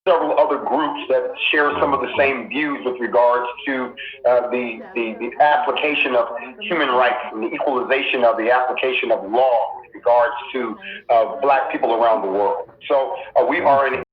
several other groups that share some of the same views with regards to the application of human rights and the equalization of the application of law with regards to black people around the world. So we are an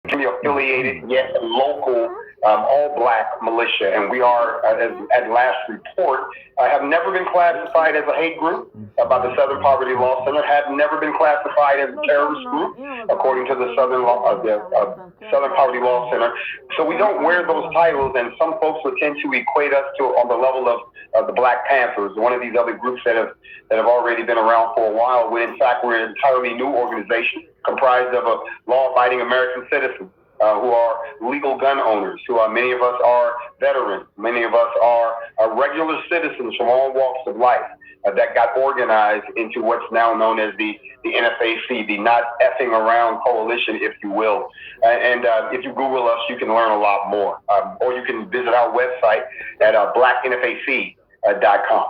affiliated yet local all-black militia, and we are, at last report, have never been classified as a hate group by the Southern Poverty Law Center, have never been classified as a terrorist group according to the Southern Poverty Law Center. So we don't wear those titles, and some folks would tend to equate us to on the level of the Black Panthers, one of these other groups that have already been around for a while, when in fact we're an entirely new organization comprised of a law-abiding American citizens who are legal gun owners, many of us are veterans, many of us are regular citizens from all walks of life that got organized into what's now known as the NFAC, the Not Effing Around Coalition, if you will. And if you Google us, you can learn a lot more. Or you can visit our website at blacknfac.com.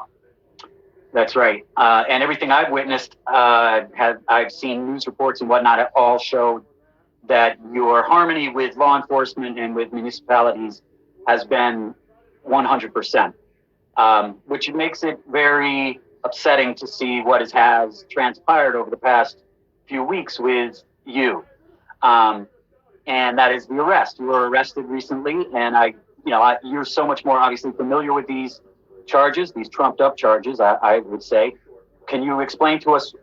That's right. And everything I've witnessed, I've seen news reports and whatnot, all show that your harmony with law enforcement and with municipalities has been 100%, which makes it very upsetting to see what has transpired over the past few weeks with you. And that is the arrest. You were arrested recently, and you're so much more obviously familiar with these charges, these trumped up charges, I would say. Can you explain to us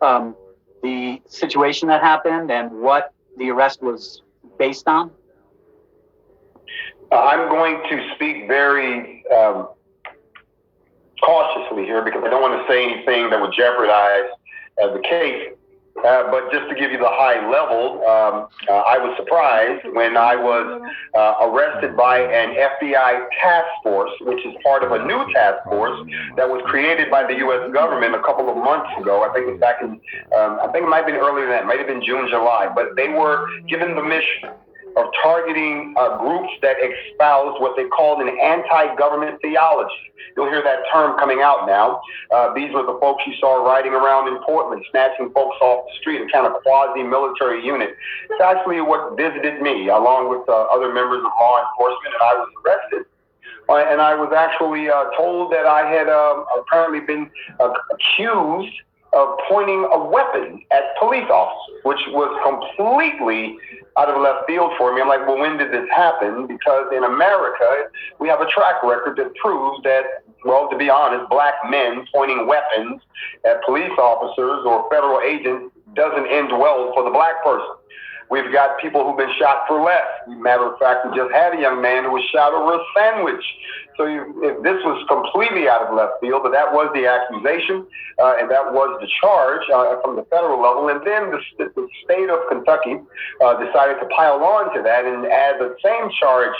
the situation that happened and what the arrest was based on? I'm going to speak very cautiously here because I don't want to say anything that would jeopardize the case. But just to give you the high level, I was surprised when I was arrested by an FBI task force, which is part of a new task force that was created by the U.S. government a couple of months ago. I think it was back in, I think it might have been earlier than that, it might have been June, July. But they were given the mission of targeting groups that espouse what they called an anti-government theology. You'll hear that term coming out now. These were the folks you saw riding around in Portland, snatching folks off the street, a kind of quasi-military unit. It's actually what visited me, along with other members of law enforcement, and I was arrested. And I was actually told that I had apparently been accused of pointing a weapon at police officers, which was completely out of left field for me. I'm like, well, when did this happen? Because in America, we have a track record that proves that, well, to be honest, black men pointing weapons at police officers or federal agents doesn't end well for the black person. We've got people who've been shot for less. Matter of fact, we just had a young man who was shot over a sandwich. So if this was completely out of left field, but that was the accusation, and that was the charge from the federal level. And then the state of Kentucky decided to pile on to that and add the same charge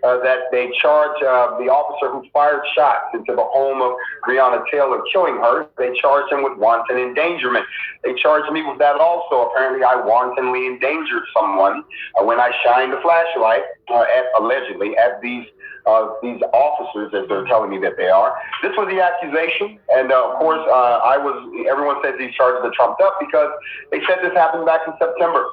that they charged the officer who fired shots into the home of Breonna Taylor, killing her. They charged him with wanton endangerment. They charged me with that also. Apparently, I wantonly endangered someone when I shined a flashlight, allegedly, at these officers, as they're telling me that they are. This was the accusation, and of course, everyone says these charges are trumped up because they said this happened back in September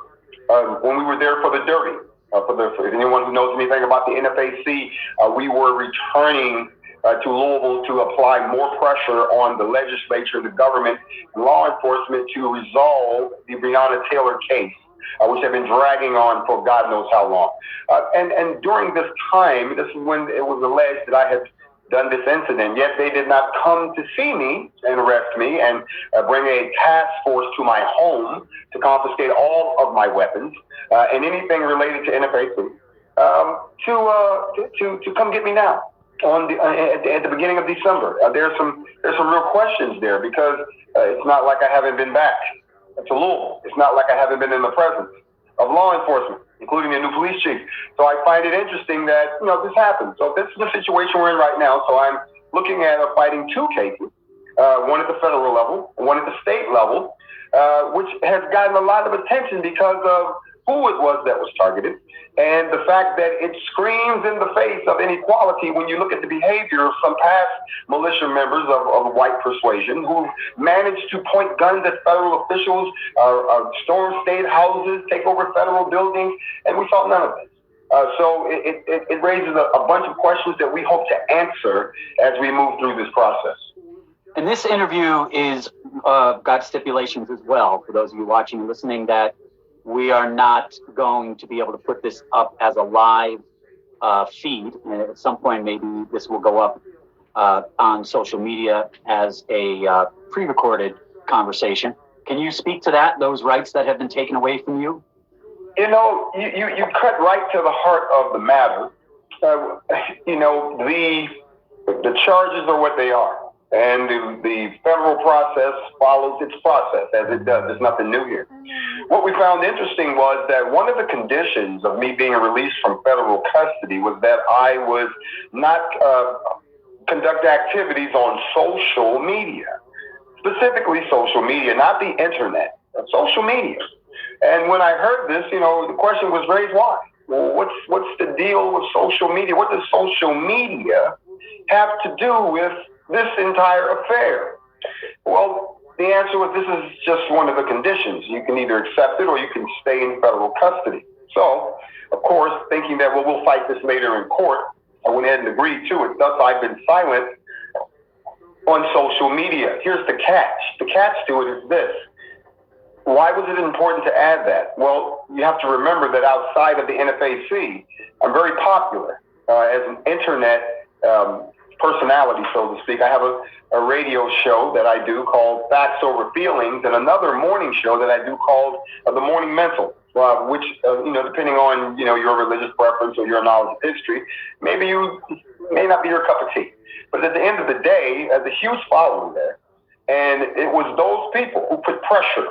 when we were there for the Derby. For anyone who knows anything about the NFAC, we were returning to Louisville to apply more pressure on the legislature, the government, and law enforcement to resolve the Breonna Taylor case, which had been dragging on for God knows how long. And during this time, this is when it was alleged that I had done this incident, yet they did not come to see me and arrest me and bring a task force to my home to confiscate all of my weapons and anything related to NFAC to come get me now at the beginning of December. There's some real questions there because it's not like I haven't been back to Louisville. It's not like I haven't been in the presence of law enforcement, including the new police chief. So I find it interesting that, this happened. So this is the situation we're in right now. So I'm looking at fighting two cases, one at the federal level, one at the state level, which has gotten a lot of attention because of who it was that was targeted and the fact that it screams in the face of inequality when you look at the behavior of some past militia members of white persuasion who managed to point guns at federal officials, storm state houses, take over federal buildings, and we saw none of this. So it raises a bunch of questions that we hope to answer as we move through this process. And this interview is got stipulations as well, for those of you watching and listening, that we are not going to be able to put this up as a live feed. And at some point, maybe this will go up on social media as a pre-recorded conversation. Can you speak to that, those rights that have been taken away from you? You know, you cut right to the heart of the matter. You know, the charges are what they are. And the federal process follows its process, as it does. There's nothing new here. What we found interesting was that one of the conditions of me being released from federal custody was that I was not conduct activities on social media, specifically social media, not the internet, but social media. And when I heard this, you know, the question was raised, why? Well, what's the deal with social media? What does social media have to do with this entire affair? Well, the answer was this is just one of the conditions. You can either accept it or you can stay in federal custody. So, of course, thinking that, well, we'll fight this later in court, I went ahead and agreed to it. Thus, I've been silent on social media. Here's the catch. The catch to it is this. Why was it important to add that? Well, you have to remember that outside of the NFAC, I'm very popular as an internet personality, so to speak. I have a radio show that I do called Facts Over Feelings, and another morning show that I do called The Morning Mental, which, you know, depending on, you know, your religious preference or your knowledge of history, may not be your cup of tea. But at the end of the day, there's a huge following there. And it was those people who put pressure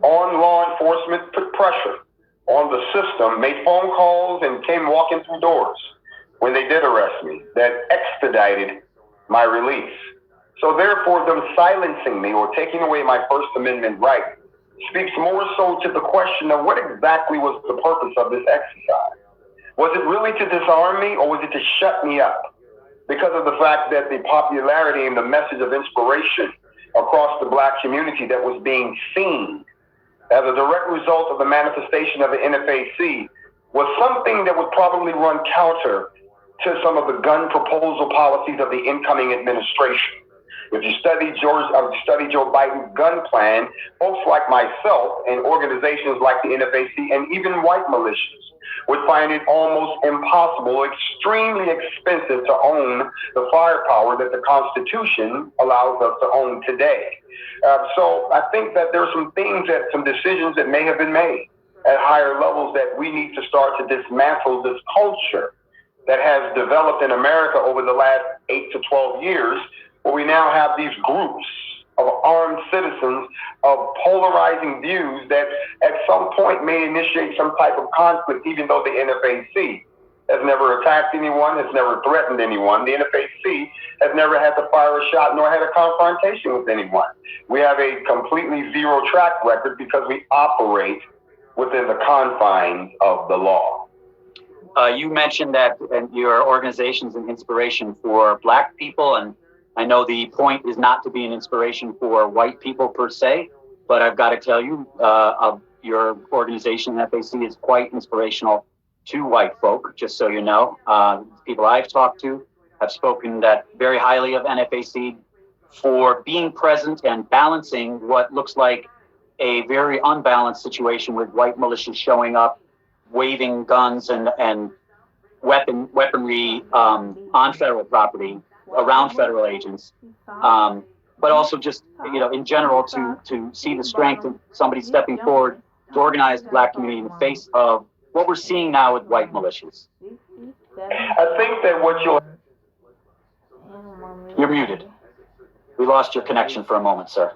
on law enforcement, put pressure on the system, made phone calls and came walking through doors when they did arrest me, that expedited my release. So therefore, them silencing me or taking away my First Amendment right speaks more so to the question of what exactly was the purpose of this exercise. Was it really to disarm me, or was it to shut me up? Because of the fact that the popularity and the message of inspiration across the Black community that was being seen as a direct result of the manifestation of the NFAC was something that would probably run counter to some of the gun proposal policies of the incoming administration. If you study Joe Biden's gun plan, folks like myself and organizations like the NFAC and even white militias would find it almost impossible, extremely expensive to own the firepower that the Constitution allows us to own today. So I think that there are some decisions that may have been made at higher levels that we need to start to dismantle this culture that has developed in America over the last 8 to 12 years, where we now have these groups of armed citizens of polarizing views that at some point may initiate some type of conflict, even though the NFAC has never attacked anyone, has never threatened anyone. The NFAC has never had to fire a shot nor had a confrontation with anyone. We have a completely zero track record because we operate within the confines of the law. You mentioned that your organization's an inspiration for Black people, and I know the point is not to be an inspiration for white people per se, but I've got to tell you, your organization, NFAC, is quite inspirational to white folk, just so you know. People I've talked to have spoken that very highly of NFAC for being present and balancing what looks like a very unbalanced situation with white militias showing up, waving guns and weaponry on federal property around federal agents, but also just, you know, in general to see the strength of somebody stepping forward to organize the Black community in the face of what we're seeing now with white militias. I think that You're muted. We lost your connection for a moment, sir.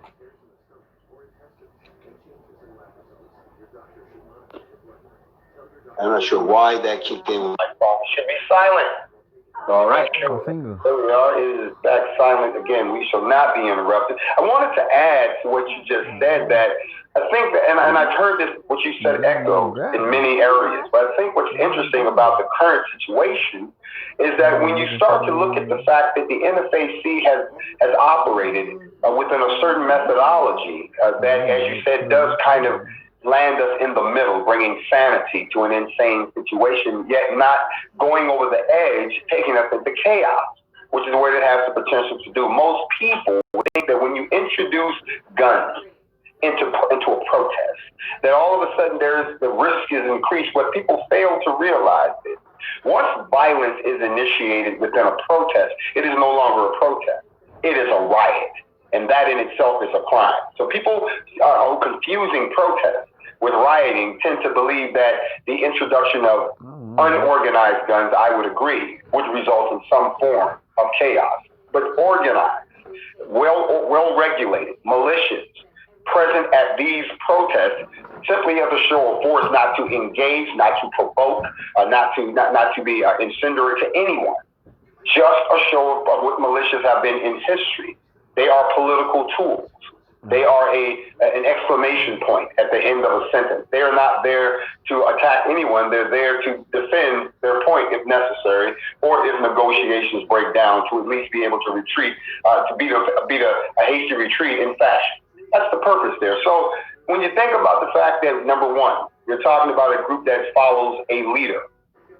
I'm not sure why that kicked in. My phone should be silent. All right. There we are. It is back silent again. We shall not be interrupted. I wanted to add to what you just said that I think that, and I've heard this, what you said echoed in many areas, but I think what's interesting about the current situation is that when you start to look at the fact that the NFAC has operated within a certain methodology that, as you said, does kind of land us in the middle, bringing sanity to an insane situation, yet not going over the edge, taking us into chaos, which is what it has the potential to do. Most people think that when you introduce guns into a protest, that all of a sudden the risk is increased. What people fail to realize is once violence is initiated within a protest, it is no longer a protest. It is a riot. And that in itself is a crime. So people are confusing protest with rioting, tend to believe that the introduction of unorganized guns, I would agree, would result in some form of chaos. But organized, well-regulated, militias, present at these protests simply as a show of force, not to engage, not to provoke, not to be incendiary to anyone. Just a show of what militias have been in history. They are political tools. They are an exclamation point at the end of a sentence. They are not there to attack anyone. They're there to defend their point if necessary, or if negotiations break down, to at least be able to retreat, to beat a hasty retreat in fashion. That's the purpose there. So when you think about the fact that, number one, you're talking about a group that follows a leader,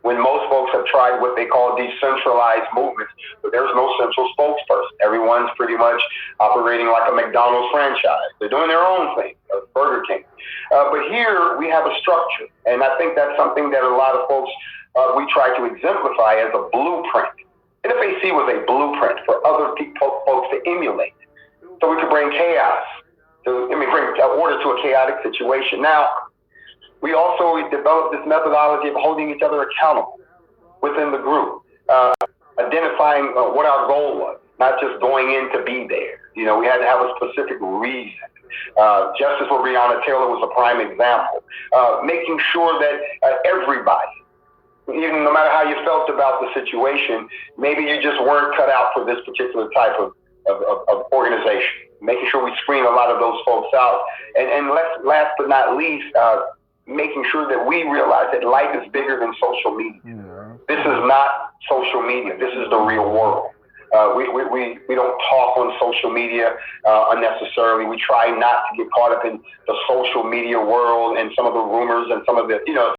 when most folks have tried what they call decentralized movements, but there's no central spokesperson. Everyone's pretty much operating like a McDonald's franchise. They're doing their own thing, Burger King. But here we have a structure, and I think that's something that a lot of folks, we try to exemplify as a blueprint. NFAC was a blueprint for other folks to emulate, so we could bring chaos, bring order to a chaotic situation. Now, we also developed this methodology of holding each other accountable within the group, identifying what our goal was, not just going in to be there. You know, we had to have a specific reason. Justice for Breonna Taylor was a prime example. Making sure that everybody, even no matter how you felt about the situation, maybe you just weren't cut out for this particular type of organization. Making sure we screen a lot of those folks out. And last but not least, making sure that we realize that life is bigger than social media. Yeah. This is not social media. This is the real world. We don't talk on social media unnecessarily. We try not to get caught up in the social media world and some of the rumors and some of the,